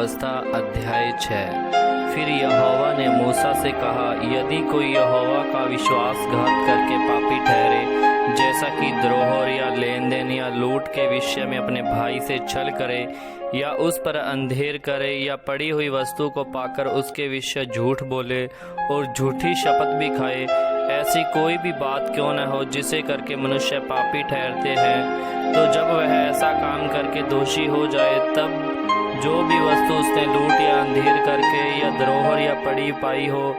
व्यवस्था अध्याय 6। फिर यहोवा ने मूसा से कहा, यदि कोई यहोवा का विश्वासघात करके पापी ठहरे, जैसा कि द्रोह या लेन देन या लूट के विषय में अपने भाई से छल करे, या उस पर अंधेर करे, या पड़ी हुई वस्तु को पाकर उसके विषय झूठ बोले और झूठी शपथ भी खाए, ऐसी कोई भी बात क्यों न हो जिसे करके मनुष्य पापी ठहरते हैं, तो जब वह ऐसा काम करके दोषी हो जाए, तब जो भी वस्तु उसने लूट या अंधेर करके या द्रोह या पड़ी पाई हो,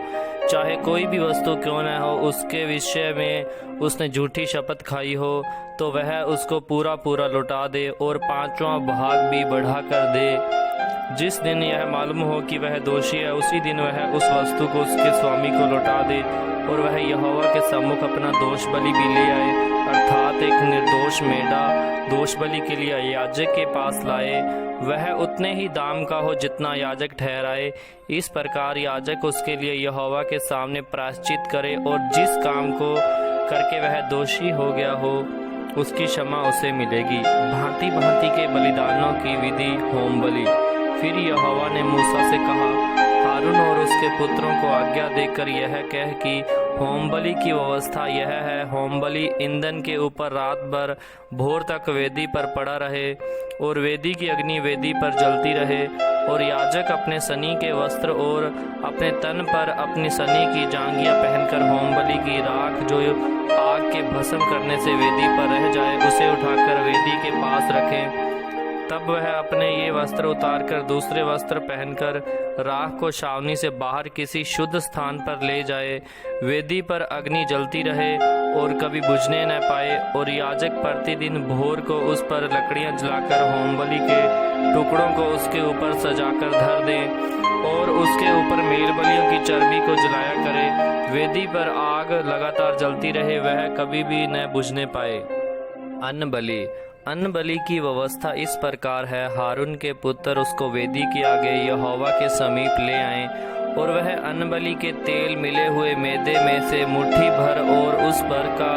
चाहे कोई भी वस्तु क्यों न हो, उसके विषय में उसने झूठी शपथ खाई हो, तो वह उसको पूरा पूरा लौटा दे और 5वां भाग भी बढ़ा कर दे। जिस दिन यह मालूम हो कि वह दोषी है, उसी दिन वह उस वस्तु को उसके स्वामी को लौटा दे और वह यहोवा के सम्मुख अपना दोष बलि भी ले आए, अर्थात एक निर्दोष मेढ़ा दोष बलि के लिए याजक के पास लाए। वह उतने ही दाम का हो जितना याजक ठहराए। इस प्रकार याजक उसके लिए यहोवा के सामने प्रायश्चित करे, और जिस काम को करके वह दोषी हो गया हो, उसकी क्षमा उसे मिलेगी। भांति भांति के बलिदानों की विधि। होम बलि। फिर यहोवा ने मूसा से कहा, हारून और उसके पुत्रों को आज्ञा देकर यह कह कि होम बलि की व्यवस्था यह है, होम बलि ईंधन के ऊपर रात भर भोर तक वेदी पर पड़ा रहे, और वेदी की अग्नि वेदी पर जलती रहे, और याजक अपने सनी के वस्त्र और अपने तन पर अपनी सनी की जांघिया पहनकर होम बलि की राख जो आग के भस्म करने से वेदी पर रह जाए, उसे उठाकर वेदी के पास रखे। तब वह अपने ये वस्त्र उतारकर दूसरे वस्त्र पहनकर राख को छावनी से बाहर किसी शुद्ध स्थान पर ले जाए। वेदी पर अग्नि जलती रहे और कभी बुझने न पाए, और याजक प्रतिदिन भोर को उस पर लकड़ियां जलाकर होम बलि के टुकड़ों को उसके ऊपर सजाकर धर दे, और उसके ऊपर मेल बलियों की चर्बी को जलाया करे। वेदी पर आग लगातार जलती रहे, वह कभी भी न बुझने पाए। अन्न बलि। अन्न बलि की व्यवस्था इस प्रकार है, हारून के पुत्र उसको वेदी के आगे यहोवा के समीप ले आएं, और वह अन्न बलि के तेल मिले हुए मैदे में से मुट्ठी भर और उस भर का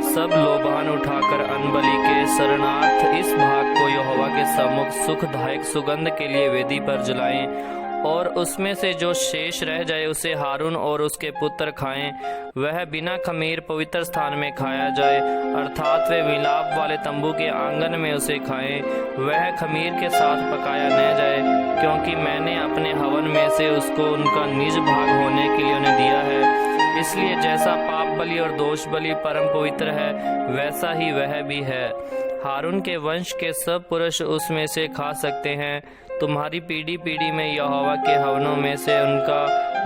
सब लोबान उठाकर अन्न बलि के शरणार्थ इस भाग को यहोवा के सम्मुख सुखदायक सुगंध के लिए वेदी पर जलाएं, और उसमें से जो शेष रह जाए उसे हारून और उसके पुत्र खाएं। वह बिना खमीर पवित्र स्थान में खाया जाए, अर्थात वे मिलाप वाले तंबू के आंगन में उसे खाएं। वह खमीर के साथ पकाया न जाए, क्योंकि मैंने अपने हवन में से उसको उनका निज भाग होने के लिए उन्हें दिया है। इसलिए जैसा पाप बलि और दोष बलि परम पवित्र है, वैसा ही वह भी है। हारून के वंश के सब पुरुष उसमें से खा सकते हैं। तुम्हारी पीढ़ी पीढ़ी में यहोवा के हवनों में से उनका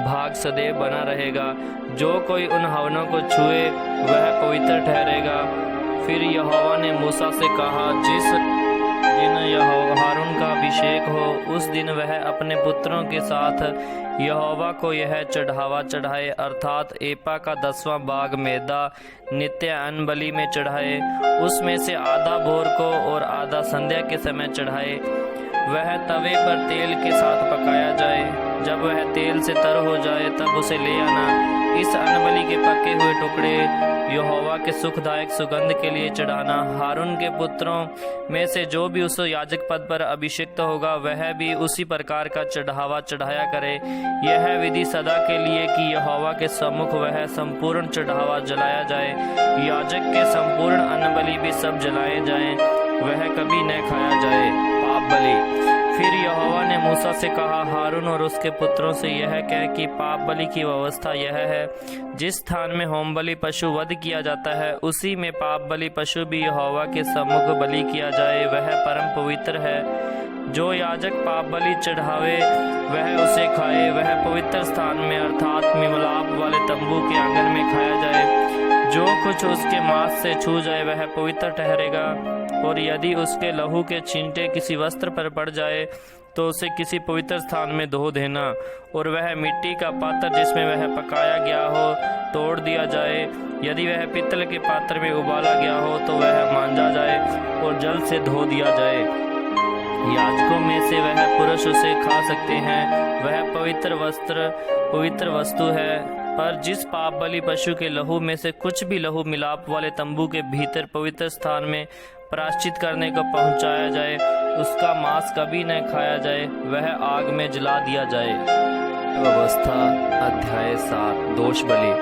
भाग सदैव बना रहेगा। जो कोई उन हवनों को छुए वह पवित्र ठहरेगा। फिर यहोवा ने मूसा से कहा, जिस दिन हारून का अभिषेक हो, उस दिन वह अपने पुत्रों के साथ यहोवा को यह चढ़ावा चढ़ाए, अर्थात एपा का 10वां भाग मैदा नित्य अन्न बलि में चढ़ाए। उसमें से आधा भोर को और आधा संध्या के समय चढ़ाए। वह तवे पर तेल के साथ पकाया जाए। जब वह तेल से तर हो जाए तब उसे ले आना। इस अन्न बलि के पके हुए टुकड़े यहोवा के सुखदायक सुगंध के लिए चढ़ाना। हारून के पुत्रों में से जो भी उस याजक पद पर अभिषिक्त होगा, वह भी उसी प्रकार का चढ़ावा चढ़ाया करे। यह विधि सदा के लिए कि यहोवा के सम्मुख वह संपूर्ण चढ़ावा जलाया जाए। याजक के संपूर्ण अन्न बलि भी सब जलाए जाएं, वह कभी न खाया जाए। पाप बलि। फिर यहोवा ने मूसा से कहा, हारून और उसके पुत्रों से यह कह कि पाप बलि की व्यवस्था यह है, जिस स्थान में होम बलि पशु वध किया जाता है, उसी में पाप बलि पशु भी यहोवा के सम्मुख बलि किया जाए, वह परम पवित्र है। जो याजक पाप बलि चढ़ावे वह उसे खाए। वह पवित्र स्थान में अर्थात मिलाप वाले तंबू के आंगन में खाया जाए। जो कुछ उसके मांस से छू जाए वह पवित्र ठहरेगा, और यदि उसके लहू के छींटे किसी वस्त्र पर पड़ जाए तो उसे किसी पवित्र स्थान में धो देना, और वह मिट्टी का पात्र जिसमें वह पकाया गया हो तोड़ दिया जाए। यदि वह पित्तल के पात्र में उबाला गया हो तो वह मांजा जाए और जल से धो दिया जाए। याजकों में से वह पुरुष उसे खा सकते हैं, वह पवित्र वस्तु है। पर जिस पाप बलि पशु के लहू में से कुछ भी लहू मिलाप वाले तंबू के भीतर पवित्र स्थान में प्रायश्चित करने को पहुंचाया जाए, उसका मांस कभी न खाया जाए, वह आग में जला दिया जाए। व्यवस्था अध्याय 7 दोष बलि।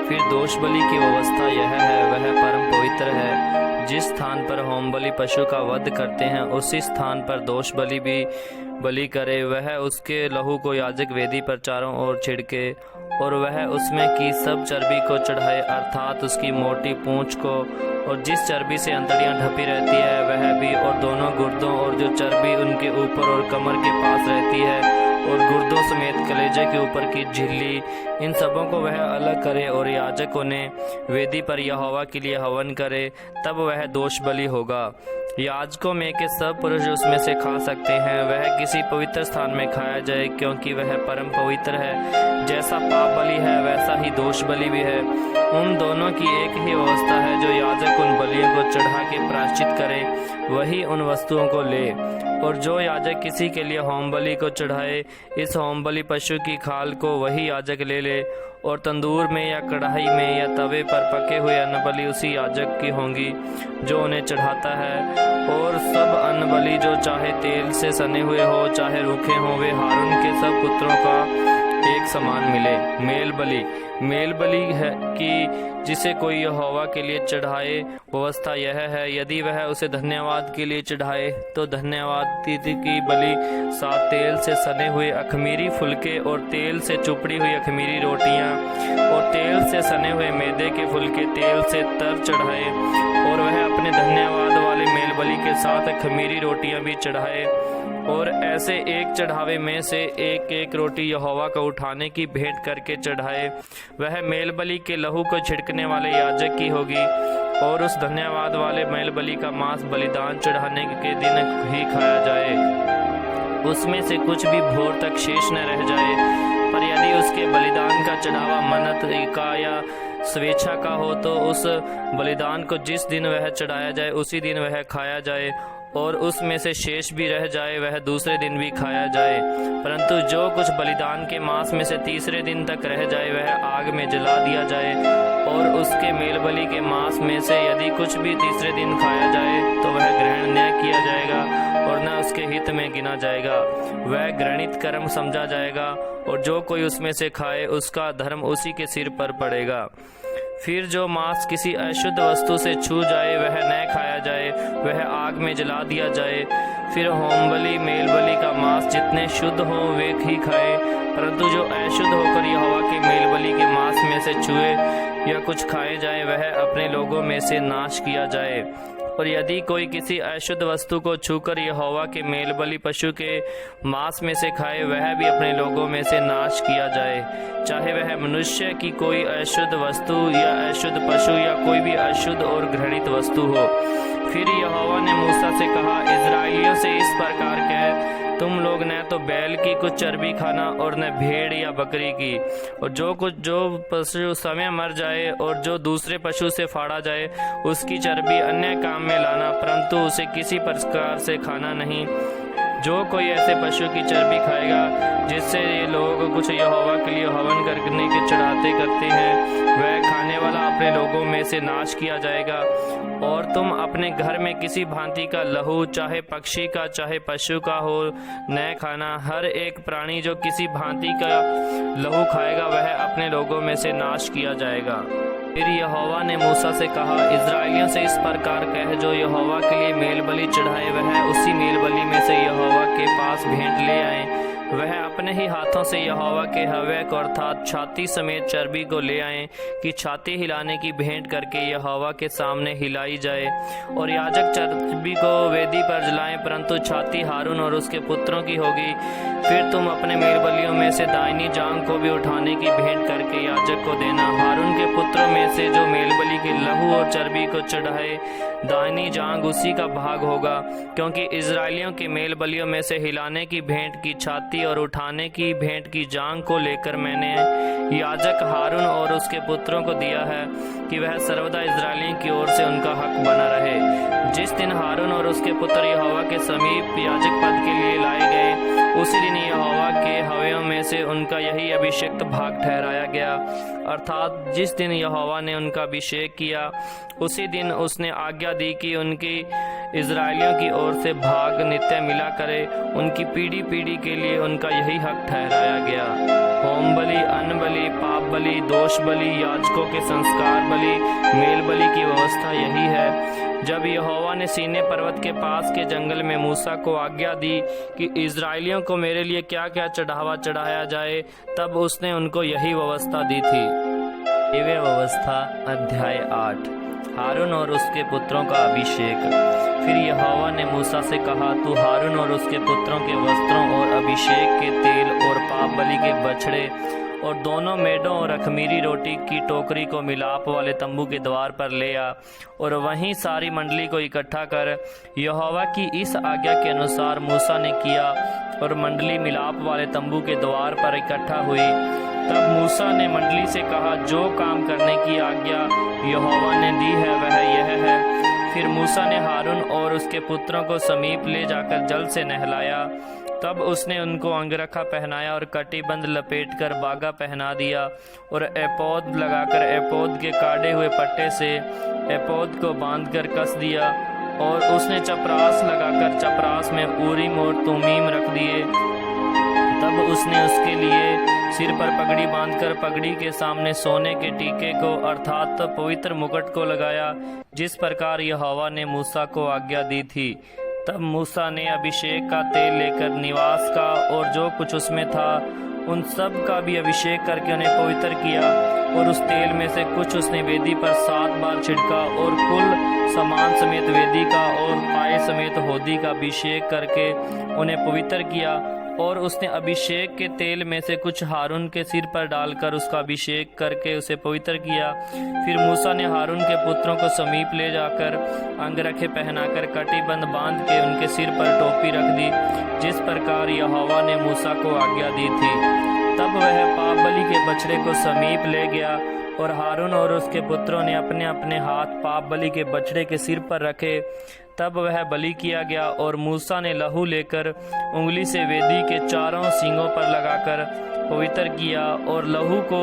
फिर दोष बलि की व्यवस्था यह है, वह परम पवित्र है। जिस स्थान पर होम बलि पशु का वध करते हैं, उसी स्थान पर दोष बलि भी बलि करे। वह उसके लहू को याजक वेदी पर चारों ओर छिड़के और वह उसमें की सब चर्बी को चढ़ाए, अर्थात उसकी मोटी पूंछ को और जिस चर्बी से अंतड़ियां ढपी रहती है वह भी, और दोनों गुर्दों और जो चर्बी उनके ऊपर और कमर के पास रहती है और गुर्दों समेत कलेजे के ऊपर की झिल्ली, इन सबों को वह अलग करे और याजक उन्हें वेदी पर यहोवा के लिए हवन करे, तब वह दोष बलि होगा। याजकों में के सब पुरुष उसमें से खा सकते हैं। वह किसी पवित्र स्थान में खाया जाए, क्योंकि वह परम पवित्र है। जैसा पाप बलि है वैसा ही दोष बलि भी है। उन दोनों की एक ही व्यवस्था है। जो याजक उन बलियों को चढ़ा के प्रायश्चित करे वही उन वस्तुओं को ले, और जो याजक किसी के लिए होम बलि को चढ़ाए, इस होम बलि पशु की खाल को वही याजक ले ले, और तंदूर में या कढ़ाई में या तवे पर पके हुए अन्न बलि उसी याजक की होंगी जो उन्हें चढ़ाता है। और सब अन्न बलि जो चाहे तेल से सने हुए हो चाहे रूखे हो, वे हारून के सब पुत्रों का एक समान मिले। मेल बलि है कि जिसे कोई यहोवा के लिए चढ़ाए, व्यवस्था यह है, यदि वह उसे धन्यवाद के लिए चढ़ाए तो धन्यवाद की बलि 7 तेल से सने हुए अखमीरी फुलके और तेल से चुपड़ी हुई अखमीरी रोटियां और तेल से सने हुए मैदे के फुलके तेल से तर चढ़ाए, और वह अपने धन्यवाद वाले मेल बलि के साथ अखमीरी रोटियां भी चढ़ाए, और ऐसे एक चढ़ावे में से एक एक रोटी यहोवा को उठाने की भेंट करके चढ़ाए। वह मेल बलि के लहू को छिड़कने वाले याजक की होगी, और उस धन्यवाद वाले मेल बलि का मांस बलिदान चढ़ाने के दिन ही खाया जाए। उसमें से कुछ भी भोर तक शेष न रह जाए, पर यदि उसके बलिदान का चढ़ावा मन्नत का या स्वेच्छा का हो तो उस बलिदान को जिस दिन वह चढ़ाया जाए उसी दिन वह खाया जाए, और उसमें से शेष भी रह जाए वह दूसरे दिन भी खाया जाए। परंतु जो कुछ बलिदान के मांस में से तीसरे दिन तक रह जाए वह आग में जला दिया जाए, और उसके मेल बलि के मांस में से यदि कुछ भी तीसरे दिन खाया जाए तो वह ग्रहण न किया जाएगा और न उसके हित में गिना जाएगा, वह घृणित कर्म समझा जाएगा, और जो कोई उसमें से खाए उसका धर्म उसी के सिर पर पड़ेगा। फिर जो मांस किसी अशुद्ध वस्तु से छू जाए वह न खाया जाए, वह आग में जला दिया जाए। फिर होम बलि मेल बलि का मांस जितने शुद्ध हो वे ही खाए, परंतु जो अशुद्ध होकर यहोवा के मेल बलि के मांस में से छुए या कुछ खाए जाए वह अपने लोगों में से नाश किया जाए। और यदि कोई किसी अशुद्ध वस्तु को छूकर यहोवा के मेल बलि पशु के मांस में से खाए वह भी अपने लोगों में से नाश किया जाए, चाहे वह मनुष्य की कोई अशुद्ध वस्तु या अशुद्ध पशु या कोई भी अशुद्ध और घृणित वस्तु हो। फिर यहोवा ने मूसा से कहा, इस्राएलियों से इस प्रकार कह, तुम लोग न तो बैल की कुछ चर्बी खाना और न भेड़ या बकरी की, और जो पशु समय मर जाए और जो दूसरे पशु से फाड़ा जाए उसकी चर्बी अन्य काम में लाना, परंतु उसे किसी प्रकार से खाना नहीं। जो कोई ऐसे पशु की चर्बी खाएगा जिससे ये लोग कुछ यहोवा के लिए हवन करने के चढ़ाते करते हैं, वह खाने वाला अपने लोगों में से नाश किया जाएगा। और तुम अपने घर में किसी भांति का लहू, चाहे पक्षी का चाहे पशु का हो, न खाना। हर एक प्राणी जो किसी भांति का लहू खाएगा वह अपने लोगों में से नाश किया जाएगा। फिर यहोवा ने मूसा से कहा, इस्राएलियों से इस प्रकार कह, जो यहोवा के लिए मेल बलि चढ़ाए वह उसी मेल बलि में से यहोवा के पास भेंट ले आए। वह अपने ही हाथों से यहोवा के हव्य को अर्थात छाती समेत चर्बी को ले आए कि छाती हिलाने की भेंट करके यहोवा के सामने हिलाई जाए, और याजक चर्बी को वेदी पर जलाएं, परंतु छाती हारून और उसके पुत्रों की होगी। फिर तुम अपने मेल बलियों में से दाहिनी जांघ को भी उठाने की भेंट करके याजक को देना। हारून के पुत्रों में से जो मेल बलि के लहू और चर्बी को चढ़ाए दाहिनी जांघ उसी का भाग होगा, क्योंकि इजराइलियों के मेल बलियों में से हिलाने की भेंट की छाती और उठाने की भेंट की जांघ को लेकर मैंने याजक हारून और उसके पुत्रों को दिया है कि वह सर्वदा इजराइलियों की ओर से उनका हक बना रहे। जिस दिन हारून और उसके पुत्र यहोवा के समीप याजक पद के लिए लाए गए, उसी दिन यहोवा के हव्यों में से उनका यही अभिषेक भाग ठहराया गया, अर्थात जिस दिन यहोवा ने उनका अभिषेक किया, उसी दिन उसने आज्ञा दी कि उनकी इज़राइलियों की ओर से भाग नित्य मिला करे। उनकी पीढ़ी पीढ़ी के लिए उनका यही हक ठहराया गया। होम बलि, अन्न बलि, पाप बलि, दोष बलि, याजकों के संस्कार बलि, मेल बलि की व्यवस्था यही है। जब यहोवा ने सीनै पर्वत के पास के जंगल में मूसा को आज्ञा दी कि इज़राइलियों को मेरे लिए क्या क्या चढ़ावा चढ़ाया जाए, तब उसने उनको यही व्यवस्था दी थी। लेवीय व्यवस्था अध्याय 8। हारून और उसके पुत्रों का अभिषेक। फिर यहोवा ने मूसा से कहा, तू हारून और उसके पुत्रों के वस्त्रों और अभिषेक के तेल और पाप बलि के बछड़े और दोनों मेढ़ों और अखमीरी रोटी की टोकरी को मिलाप वाले तंबू के द्वार पर ले आ और वहीं सारी मंडली को इकट्ठा कर। यहोवा की इस आज्ञा के अनुसार मूसा ने किया और मंडली मिलाप वाले तंबू के द्वार पर इकट्ठा हुई। तब मूसा ने मंडली से कहा, जो काम करने की आज्ञा यहोवा ने दी है वह यह है। फिर मूसा ने हारून और उसके पुत्रों को समीप ले जाकर जल से नहलाया। तब उसने उनको अंगरखा पहनाया और कटीबंध लपेटकर बागा पहना दिया और एपोद लगाकर एपोद के काटे हुए पट्टे से एपोद को बांधकर कस दिया। और उसने चपरास लगाकर चपरास में ऊरीम और तुमीम रख दिए। तब उसने उसके लिए सिर पर पगड़ी बांधकर पगड़ी के सामने सोने के टीके को अर्थात पवित्र मुकुट को लगाया, जिस प्रकार यहोवा ने मूसा को आज्ञा दी थी। तब मूसा ने अभिषेक का तेल लेकर निवास का और जो कुछ उसमें था उन सब का भी अभिषेक करके उन्हें पवित्र किया। और उस तेल में से कुछ उसने वेदी पर 7 बार छिड़का और कुल सामान समेत वेदी का और पाए समेत होदी का अभिषेक करके उन्हें पवित्र किया। और उसने अभिषेक के तेल में से कुछ हारून के सिर पर डालकर उसका अभिषेक करके उसे पवित्र किया। फिर मूसा ने हारून के पुत्रों को समीप ले जाकर अंगरखे पहनाकर कटीबंध बांध के उनके सिर पर टोपी रख दी, जिस प्रकार यहोवा ने मूसा को आज्ञा दी थी। तब वह पाप बलि के बछड़े को समीप ले गया और हारून और उसके पुत्रों ने अपने अपने हाथ पाप बलि के बछड़े के सिर पर रखे। तब वह बलि किया गया और मूसा ने लहू लेकर उंगली से वेदी के चारों सींगों पर लगाकर पवित्र किया और लहू को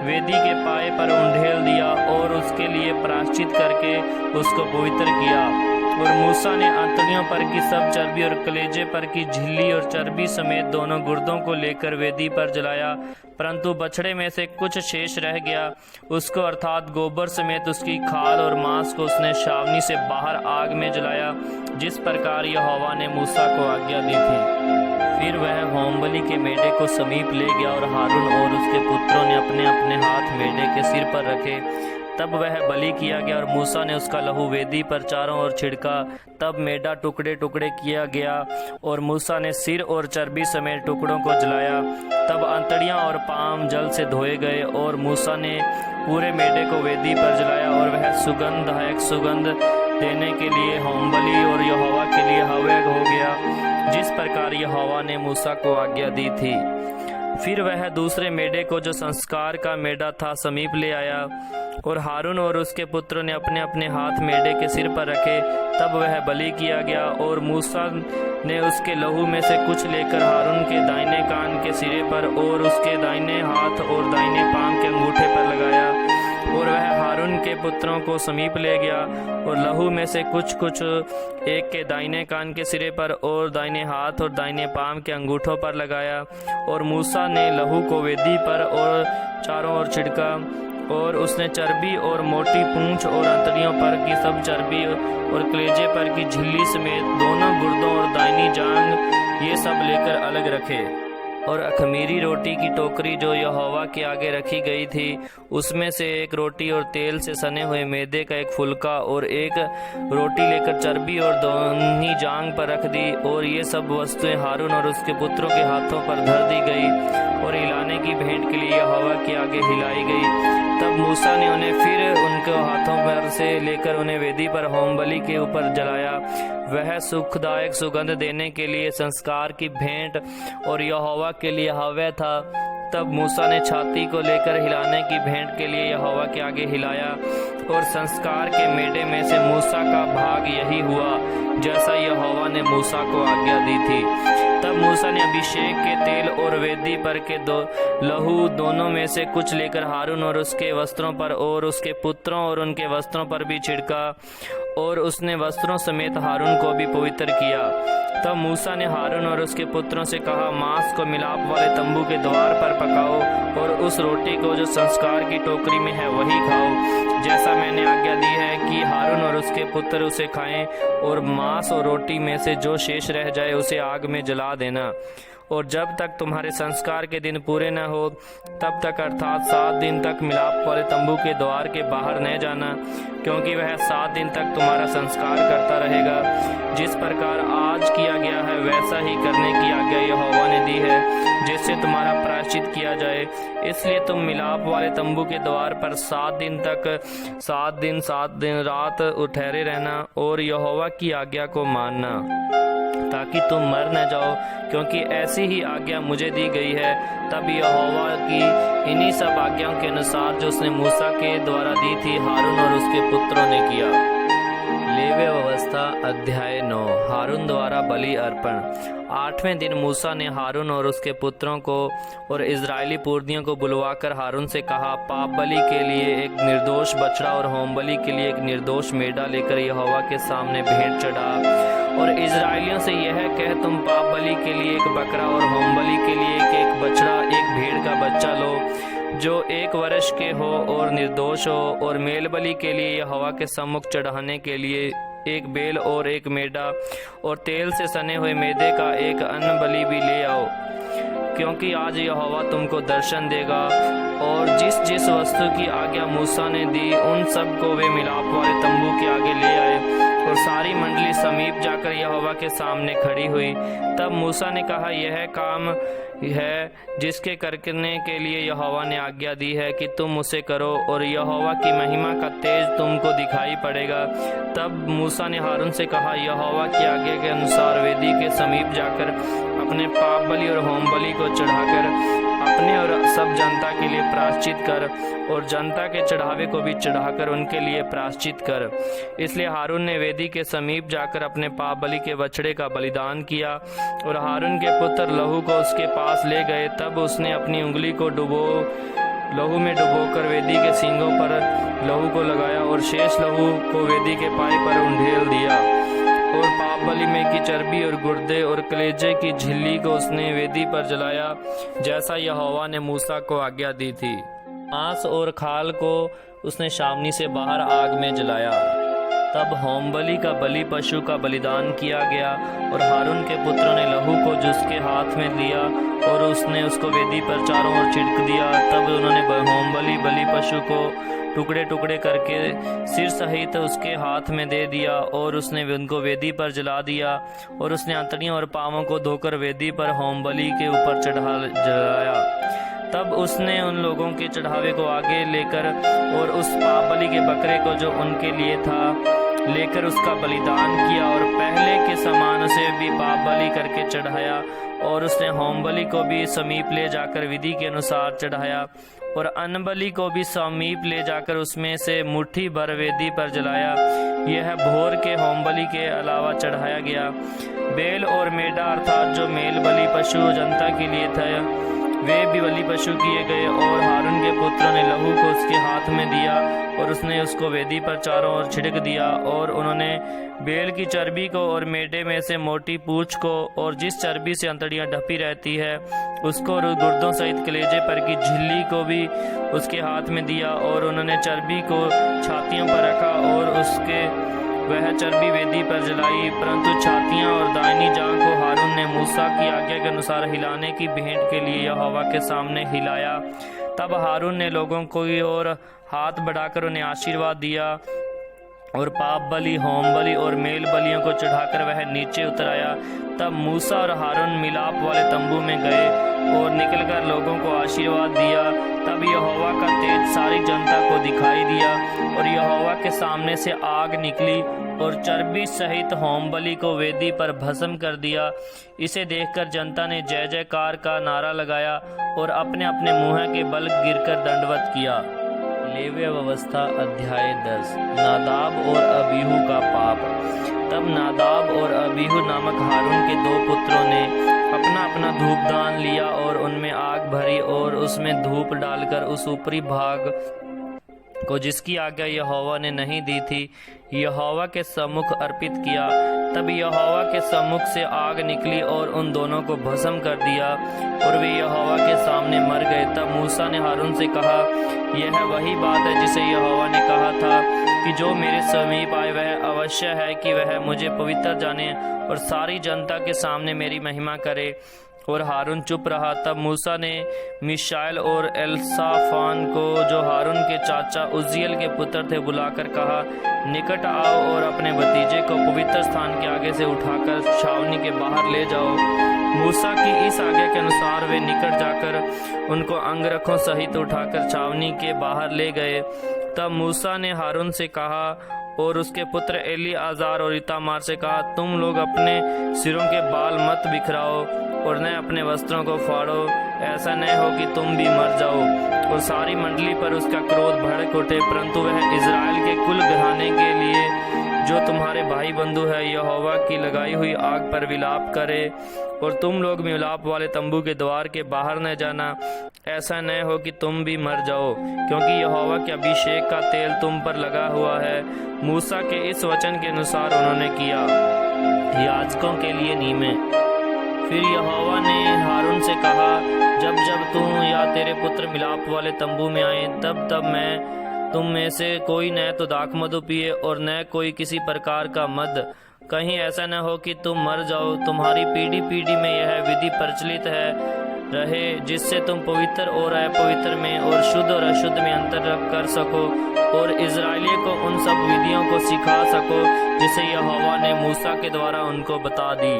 वेदी के पाए पर उंडेल दिया और उसके लिए प्रायश्चित करके उसको पवित्र किया। और मूसा ने आंतड़ियों पर की सब चर्बी और कलेजे पर की झिल्ली और चर्बी समेत दोनों गुर्दों को लेकर वेदी पर जलाया, परंतु बछड़े में से कुछ शेष रह गया। उसको अर्थात गोबर समेत उसकी खाल और मांस को उसने छावनी से बाहर आग में जलाया, जिस प्रकार यहोवा ने मूसा को आज्ञा दी थी। फिर वह होमबलि के मेढ़े को समीप ले गया और हारून और उसके पुत्रों ने अपने अपने हाथ मेढ़े के सिर पर रखे। तब वह बलि किया गया और मूसा ने उसका लहू वेदी पर चारों ओर छिड़का। तब मेढ़ा टुकड़े टुकड़े किया गया और मूसा ने सिर और चर्बी समेत टुकड़ों को जलाया। तब अंतड़ियां और पाम जल से धोए गए और मूसा ने पूरे मेढ़े को वेदी पर जलाया और वह सुगंधदायक सुगंध देने के लिए होमबलि और यहोवा के लिए हव्य हो गया, जिस प्रकार यहोवा ने मूसा को आज्ञा दी थी। फिर वह दूसरे मेढ़े को जो संस्कार का मेढ़ा था समीप ले आया और हारून और उसके पुत्रों ने अपने अपने हाथ मेढ़े के सिर पर रखे। तब वह बलि किया गया और मूसा ने उसके लहू में से कुछ लेकर हारून के दाहिने कान के सिरे पर और उसके दाहिने हाथ और दाहिने पांव के अंगूठे पर लगाया। और वह हारून के पुत्रों को समीप ले गया और लहू में से कुछ कुछ एक के दाहिने कान के सिरे पर और दाहिने हाथ और दाहिने पांव के अंगूठों पर लगाया। और मूसा ने लहू को वेदी पर और चारों ओर छिड़का और उसने चर्बी और मोटी पूंछ और अंतड़ियों पर की सब चर्बी और कलेजे पर की झिल्ली समेत दोनों गुर्दों और दाहिनी जांग ये सब लेकर अलग रखे। और अखमीरी रोटी की टोकरी जो यहोवा के आगे रखी गई थी, उसमें से एक रोटी और तेल से सने हुए मैदे का एक फुलका और एक रोटी लेकर चर्बी और दोनों जांग पर रख दी। और ये सब वस्तुएं हारून और उसके पुत्रों के हाथों पर धर दी गई और हिलाने की भेंट के लिए यहोवा के आगे हिलाई गई। तब मूसा ने उन्हें फिर उनके हाथों पर से लेकर उन्हें वेदी पर होमबलि के ऊपर जलाया। वह सुखदायक सुगंध देने के लिए संस्कार की भेंट और यहोवा के लिए हव्य था। तब मूसा ने छाती को लेकर हिलाने की भेंट के लिए यहोवा के आगे हिलाया और संस्कार के मेढ़े में से मूसा का भाग यही हुआ जैसा यहोवा ने मूसा को आज्ञा दी थी। तब मूसा ने अभिषेक के तेल और वेदी पर के लहू दोनों में से कुछ लेकर हारून और उसके वस्त्रों पर और उसके पुत्रों और उनके वस्त्रों पर भी छिड़का, और उसने वस्त्रों समेत हारून को भी पवित्र किया। तब मूसा ने हारून और उसके पुत्रों से कहा, मांस को मिलाप वाले तंबू के द्वार पर पकाओ और उस रोटी को जो संस्कार की टोकरी में है वही खाओ, जैसा मैंने आज्ञा दी है कि हारून और उसके पुत्र उसे खाएं, और मांस और रोटी में से जो शेष रह जाए उसे आग में जला देना। और जब तक तुम्हारे संस्कार के दिन पूरे न हो तब तक अर्थात 7 दिन तक मिलाप वाले तंबू के द्वार के बाहर न जाना, क्योंकि वह 7 दिन तक तुम्हारा संस्कार करता रहेगा। जिस प्रकार आज किया गया है वैसा ही करने की आज्ञा यहोवा ने दी है, जिससे तुम्हारा प्रायश्चित किया जाए। इसलिए तुम मिलाप वाले तंबू के द्वार पर 7 दिन तक 7 दिन रात ठहरे रहना और यहोवा की आज्ञा को मानना, ताकि तुम मर न जाओ, क्योंकि ऐसी ही आज्ञा मुझे दी गई है। तब यहोवा की इन्हीं सब आज्ञाओं के अनुसार जो उसने मूसा के द्वारा दी थी, हारून और उसके पुत्रों ने किया। लेवी व्यवस्था अध्याय 9। हारून द्वारा बलि अर्पण। 8वें दिन मूसा ने हारून और उसके पुत्रों को और इजरायली पुरनियों को बुलवाकर हारून से कहा, पाप बलि के लिए एक निर्दोष बछड़ा और होम बलि के लिए एक निर्दोष मेढ़ा लेकर यहोवा के सामने भेंट चढ़ा, और इजरायलियों से यह कह, तुम पाप बलि के लिए एक बकरा और होम बलि के लिए एक बछड़ा एक भेड़ का बच्चा लो जो 1 वर्ष के हो और निर्दोष हो, और मेल बलि के लिए यहोवा के सम्मुख चढ़ाने के लिए एक बेल और एक मेढ़ा, और तेल से सने हुए मैदे का एक अन्न बलि भी ले आओ, क्योंकि आज यहोवा तुमको दर्शन देगा। और जिस जिस वस्तु की आज्ञा मूसा ने दी उन सब को वे मिलाप वाले तंबू के आगे ले आए, और सारी मंडली समीप जाकर यहोवा के सामने खड़ी हुई। तब मूसा ने कहा, यह काम है जिसके करने के लिए यहोवा ने आज्ञा दी है कि तुम उसे करो, और यहोवा की महिमा का तेज तुमको दिखाई पड़ेगा। तब मूसा ने हारून से कहा, यहोवा की आज्ञा के अनुसार वेदी के समीप जाकर अपने पाप बलि और होम बलि को चढ़ाकर अपने और सब जनता के लिए प्रायश्चित कर, और जनता के चढ़ावे को भी चढ़ाकर उनके लिए प्रायश्चित कर। इसलिए हारून ने वेदी के समीप जाकर अपने पाप बलि के बछड़े का बलिदान किया, और हारून के पुत्र लहू को उसके पास ले गए। तब उसने अपनी उंगली को लहू में डुबोकर वेदी के सींगों पर लहू को लगाया, और शेष लहू को वेदी के पाए पर उंडेल दिया, और पाप बलि में की चर्बी और गुर्दे और कलेजे की झिल्ली को उसने वेदी पर जलाया, जैसा यहोवा ने मूसा को आज्ञा दी थी। मांस और खाल को उसने छावनी से बाहर आग में जलाया। तब होम बलि का बलि पशु का बलिदान किया गया, और हारून के पुत्रों ने लहू को जिसके हाथ में लिया और उसने उसको वेदी पर चारों ओर छिड़क दिया। तब उन्होंने होम बलि पशु को टुकड़े टुकड़े करके सिर सहित उसके हाथ में दे दिया, और उसने उनको वेदी पर जला दिया, और उसने अंतड़ियों और पांवों को धोकर वेदी पर होम बलि के ऊपर जलाया। तब उसने उन लोगों के चढ़ावे को आगे लेकर और उस पाप बलि के बकरे को जो उनके लिए था लेकर उसका बलिदान किया, और पहले के समान उसे भी पाप बलि करके चढ़ाया, और उसने होम बलि को भी समीप ले जाकर विधि के अनुसार चढ़ाया, और अन्न बलि को भी समीप ले जाकर उसमें से मुट्ठी भर वेदी पर जलाया। यह भोर के होम बलि के अलावा चढ़ाया गया। बेल और मेढ़ा अर्थात जो मेल बलि पशु जनता के लिए था वे भी बलि पशु किए गए, और हारून के पुत्रों ने लहू को उसके हाथ में दिया, और उसने उसको वेदी पर चारों ओर छिड़क दिया, और उन्होंने बेल की चर्बी को और मेढ़े में से मोटी पूंछ को और जिस चर्बी से अंतड़ियां ढपी रहती है उसको, और गुर्दों सहित कलेजे पर की झिल्ली को भी उसके हाथ में दिया, और उन्होंने चर्बी को छातियों पर रखा और उसके वह चर्बी वेदी पर जलाई। परंतु छातियां और दाहिनी जांघ को हारून ने मूसा की आज्ञा के अनुसार हिलाने की भेंट के लिए यहोवा के सामने हिलाया। तब हारून ने लोगों को और हाथ बढ़ाकर उन्हें आशीर्वाद दिया, और पाप बलि, होम बलि और मेल बलियों को चढ़ाकर वह नीचे उतर आया। तब मूसा और हारून मिलाप वाले तंबू में गए और निकलकर लोगों को आशीर्वाद दिया। तब यहोवा का तेज सारी जनता को दिखाई दिया, और यहोवा के सामने से आग निकली और चर्बी सहित होम बलि को वेदी पर भस्म कर दिया। इसे देखकर जनता ने जय जयकार का नारा लगाया और अपने अपने मुँह के बल गिरकर दंडवत किया। लेव्य व्यवस्था अध्याय 10 नादाब और अबीहू का पाप। तब नादाब और अबीहू नामक हारून के 2 पुत्रों ने अपना अपना धूपदान लिया और उनमें आग भरी और उसमें धूप डालकर उस ऊपरी भाग को जिसकी आज्ञा यहोवा ने नहीं दी थी यहोवा के सम्मुख अर्पित किया। तब यहोवा के सम्मुख से आग निकली और उन दोनों को भस्म कर दिया और वे यहोवा के सामने मर गए। तब मूसा ने हारून से कहा, यह वही बात है जिसे यहोवा ने कहा था कि जो मेरे समीप आए वह अवश्य है कि वह मुझे पवित्र जाने और सारी जनता के सामने मेरी महिमा करे। और हारून चुप रहा। तब मूसा ने मिशाएल और एलसाफान को, जो हारून के चाचा उज्जियल के पुत्र थे, बुलाकर कहा, निकट आओ और अपने भतीजे को पवित्र स्थान के आगे से उठाकर छावनी के बाहर ले जाओ। मूसा की इस आज्ञा के अनुसार वे निकट जाकर उनको अंगरखों सहित उठाकर छावनी के बाहर ले गए। तब मूसा ने हारून से कहा और उसके पुत्र एलीआजार और इतामार से कहा, तुम लोग अपने सिरों के बाल मत बिखराओ और न अपने वस्त्रों को फाड़ो, ऐसा न हो कि तुम भी मर जाओ। और सारी मंडली पर उसका क्रोध भड़क उठे, परंतु वह इज़राइल के कुल घराने के लिए जो तुम्हारे भाई बंधु है यहोवा की लगाई हुई आग पर विलाप करे। और तुम लोग मिलाप वाले तंबू के द्वार के बाहर न जाना, ऐसा न हो कि तुम भी मर जाओ, क्योंकि यहोवा के अभिषेक का तेल तुम पर लगा हुआ है। मूसा के इस वचन के अनुसार उन्होंने किया। याजकों के लिए नियमे। फिर यहोवा ने हारून से कहा, जब जब तू या तेरे पुत्र मिलाप वाले तंबू में आए, तब तब मैं तुम में से कोई न तो दाखमधु पिए और न कोई किसी प्रकार का मद, कहीं ऐसा न हो कि तुम मर जाओ। तुम्हारी पीढ़ी पीढ़ी में यह विधि प्रचलित है रहे, जिससे तुम पवित्र और अपवित्र में और शुद्ध और अशुद्ध में अंतर कर सको और इज़राइलियों को उन सब विधियों को सिखा सको जिसे यहोवा ने मूसा के द्वारा उनको बता दी।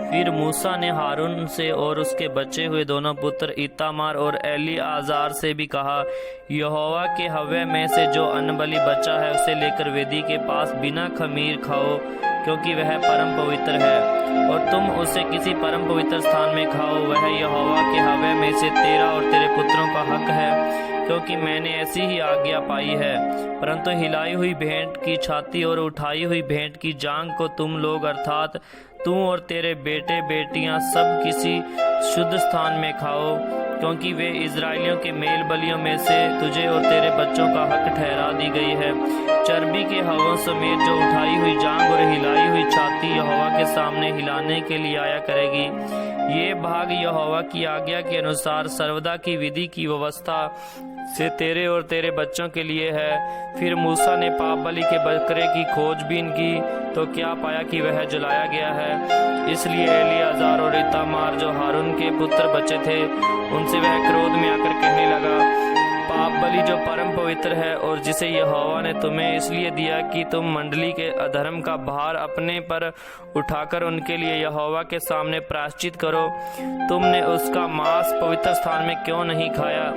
फिर मूसा ने हारून से और उसके बचे हुए दोनों पुत्र इतामार और एलीआजार से भी कहा, यहोवा के हव्य में से जो अन्नबलि बचा है उसे लेकर वेदी के पास बिना खमीर खाओ, क्योंकि वह परम पवित्र है। और तुम उसे किसी परम पवित्र स्थान में खाओ, वह यहोवा के हव्य में से तेरा और तेरे पुत्रों का हक है, क्योंकि मैंने ऐसी ही आज्ञा पाई है। परंतु हिलाई हुई भेंट की छाती और उठाई हुई भेंट की जांग को तुम लोग अर्थात तू और तेरे बेटे बेटियां सब किसी शुद्ध स्थान में खाओ, क्योंकि वे इज़राइलियों के मेल बलियों में से तुझे और तेरे बच्चों का हक ठहरा दी गई है। चर्बी के हवों समेत जो उठाई हुई जांग और हिलाई हुई छाती यहोवा के सामने हिलाने के लिए आया करेगी। ये भाग यहोवा की आज्ञा के अनुसार सर्वदा की विधि की व्यवस्था से तेरे और तेरे बच्चों के लिए है। फिर मूसा ने पाप बलि के बकरे की खोजबीन की तो क्या पाया कि वह जलाया गया है। इसलिए एलीआजार और इतामार, जो हारून के पुत्र बचे थे, उनसे वह क्रोध में आकर कहने लगा, पाप बलि जो परम पवित्र है और जिसे यहोवा ने तुम्हें इसलिए दिया कि तुम मंडली के अधर्म का भार अपने पर उठाकर उनके लिए यहोवा के सामने प्रायश्चित करो, तुमने उसका मांस पवित्र स्थान में क्यों नहीं खाया?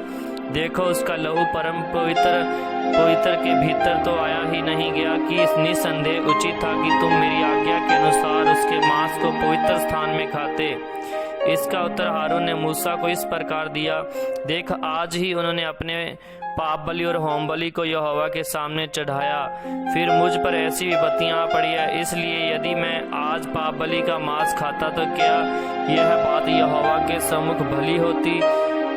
देखो, उसका लहू परम पवित्र के भीतर तो आया ही नहीं गया कि निसंदेह उचित था कि तुम मेरी आज्ञा के अनुसार उसके मांस को पवित्र स्थान में खाते। इसका उत्तर हारून ने मूसा को इस प्रकार दिया, देख, आज ही उन्होंने अपने पाप बलि और होम बलि को यहोवा के सामने चढ़ाया, फिर मुझ पर ऐसी विपत्तियां आ पड़ी है। इसलिए यदि मैं आज पाप बलि का मांस खाता तो क्या यह बात यहोवा के सम्मुख भली होती?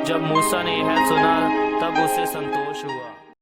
जब मूसा ने यह सुना तब उसे संतोष हुआ।